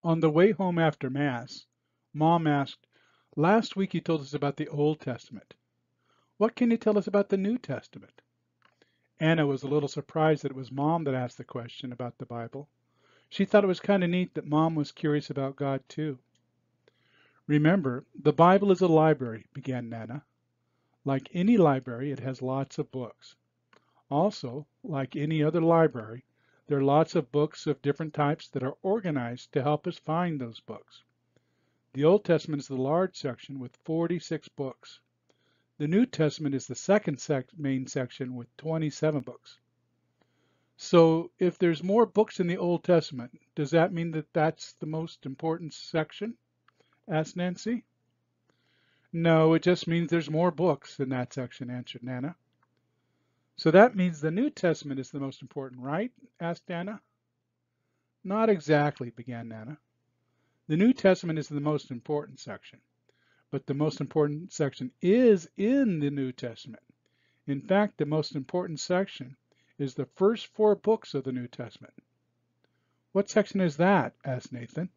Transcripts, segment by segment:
On the way home after Mass, Mom asked, "Last week you told us about the Old Testament. What can you tell us about the New Testament?" Anna was a little surprised that it was Mom that asked the question about the Bible. She thought it was kind of neat that Mom was curious about God too. "Remember, the Bible is a library," began Nana. "Like any library, it has lots of books. Also, like any other library, there are lots of books of different types that are organized to help us find those books. The Old Testament is the large section with 46 books. The New Testament is the second main section with 27 books. So if there's more books in the Old Testament, does that mean that that's the most important section?" asked Nancy. "No, it just means there's more books in that section," answered Nana. "So that means the New Testament is the most important, right?" asked Anna. "Not exactly," began Nana. "The New Testament is the most important section, but the most important section is in the New Testament. In fact, the most important section is the first 4 books of the New Testament." "What section is that?" asked Nathan.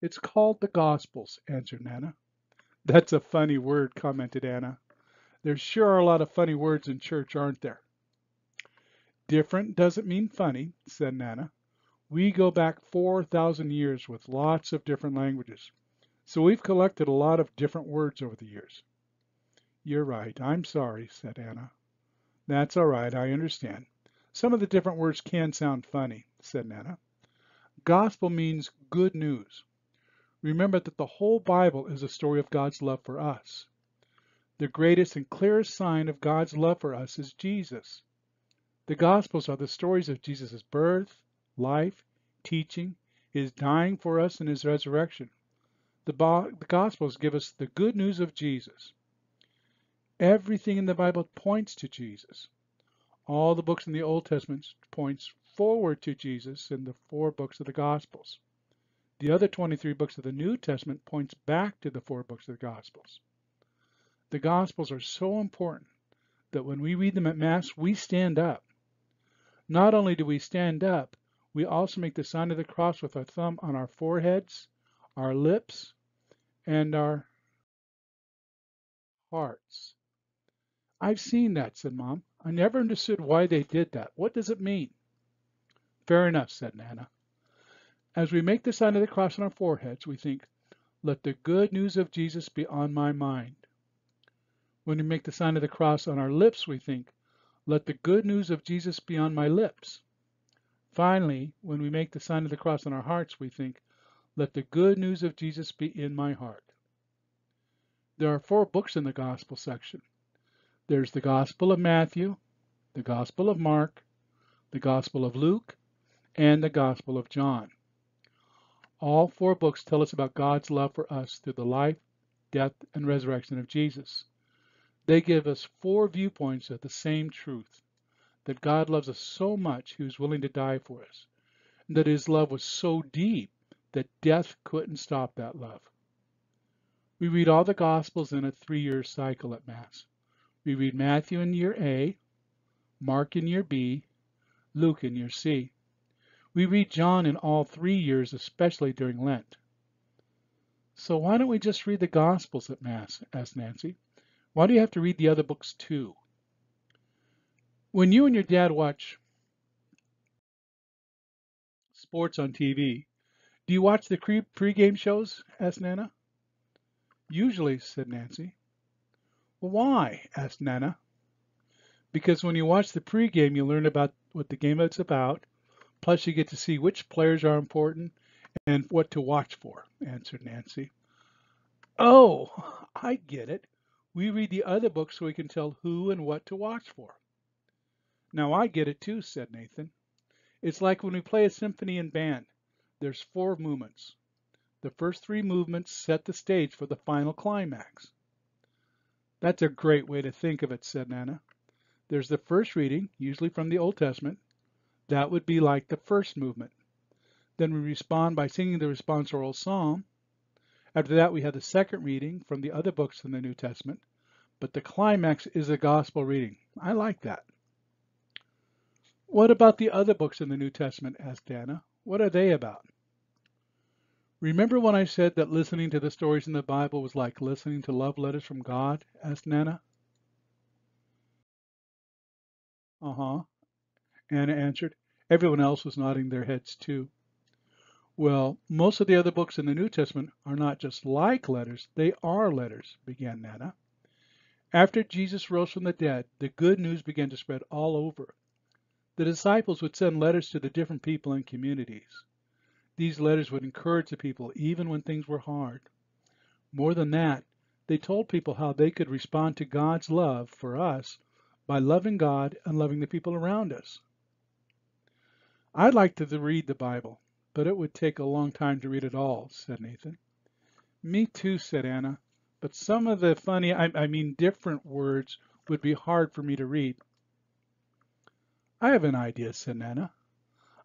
"It's called the Gospels," answered Nana. "That's a funny word," commented Anna. "There sure are a lot of funny words in church, aren't there?" "Different doesn't mean funny," said Nana. "We go back 4,000 years with lots of different languages, so we've collected a lot of different words over the years." "You're right. I'm sorry," said Anna. "That's all right. I understand. Some of the different words can sound funny," said Nana. "Gospel means good news. Remember that the whole Bible is a story of God's love for us. The greatest and clearest sign of God's love for us is Jesus. The Gospels are the stories of Jesus' birth, life, teaching, his dying for us, and his resurrection. The Gospels give us the good news of Jesus. Everything in the Bible points to Jesus. All the books in the Old Testament points forward to Jesus in the 4 books of the Gospels. The other 23 books of the New Testament points back to the 4 books of the Gospels. The Gospels are so important that when we read them at Mass, we stand up. Not only do we stand up, we also make the sign of the cross with our thumb on our foreheads, our lips, and our hearts." "I've seen that," said Mom. "I never understood why they did that. What does it mean?" "Fair enough," said Nana. "As we make the sign of the cross on our foreheads, we think, 'Let the good news of Jesus be on my mind.' When we make the sign of the cross on our lips, we think, 'Let the good news of Jesus be on my lips.' Finally, when we make the sign of the cross on our hearts, we think, 'Let the good news of Jesus be in my heart.' There are 4 books in the Gospel section. There's the Gospel of Matthew, the Gospel of Mark, the Gospel of Luke, and the Gospel of John. All 4 books tell us about God's love for us through the life, death, and resurrection of Jesus. They give us 4 viewpoints of the same truth, that God loves us so much he was willing to die for us, and that his love was so deep that death couldn't stop that love. We read all the Gospels in a 3-year cycle at Mass. We read Matthew in year A, Mark in year B, Luke in year C. We read John in all 3 years, especially during Lent." "So why don't we just read the Gospels at Mass?" asked Nancy. "Why do you have to read the other books too?" "When you and your dad watch sports on TV, do you watch the pre-game shows?" asked Nana. "Usually," said Nancy. "Well, why?" asked Nana. "Because when you watch the pre-game, you learn about what the game is about, plus you get to see which players are important and what to watch for," answered Nancy. "Oh, I get it. We read the other books so we can tell who and what to watch for." "Now I get it too," said Nathan. "It's like when we play a symphony in band. There's 4 movements. The first 3 movements set the stage for the final climax." "That's a great way to think of it," said Nana. "There's the first reading, usually from the Old Testament. That would be like the first movement. Then we respond by singing the responsorial psalm. After that, we have the second reading from the other books in the New Testament, but the climax is a gospel reading." I like that. What about the other books in the New Testament? Asked Anna. What are they about? Remember when I said that listening to the stories in the Bible was like listening to love letters from God? Asked Nanna. Uh-huh, Anna answered. Everyone else was nodding their heads too. Well, most of the other books in the New Testament are not just like letters, they are letters, began Nanna. After Jesus rose from the dead, the good news began to spread all over. The disciples would send letters to the different people and communities. These letters would encourage the people even when things were hard. More than that, they told people how they could respond to God's love for us by loving God and loving the people around us. I'd like to read the Bible, but it would take a long time to read it all, said Nathan. Me too, said Anna, but some of the funny, different words would be hard for me to read. I have an idea, said Nanna.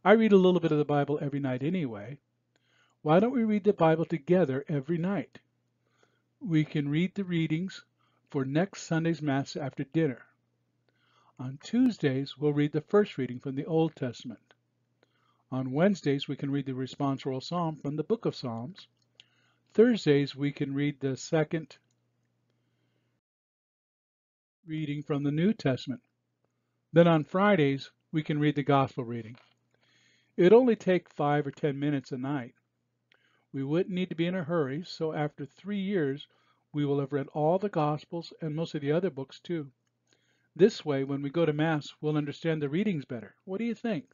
I read a little bit of the Bible every night anyway. Why don't we read the Bible together every night? We can read the readings for next Sunday's Mass after dinner. On Tuesdays, we'll read the first reading from the Old Testament. On Wednesdays, we can read the responsorial psalm from the Book of Psalms. Thursdays, we can read the second reading from the New Testament. Then on Fridays, we can read the Gospel reading. It'd only take 5 or 10 minutes a night. We wouldn't need to be in a hurry, so after 3 years, we will have read all the Gospels and most of the other books too. This way, when we go to Mass, we'll understand the readings better. What do you think?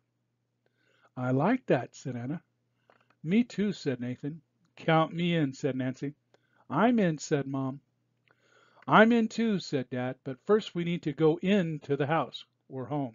I like that, said Anna. Me too, said Nathan. Count me in, said Nancy. I'm in, said Mom. I'm in too, said Dad, but first we need to go into the house. We're home.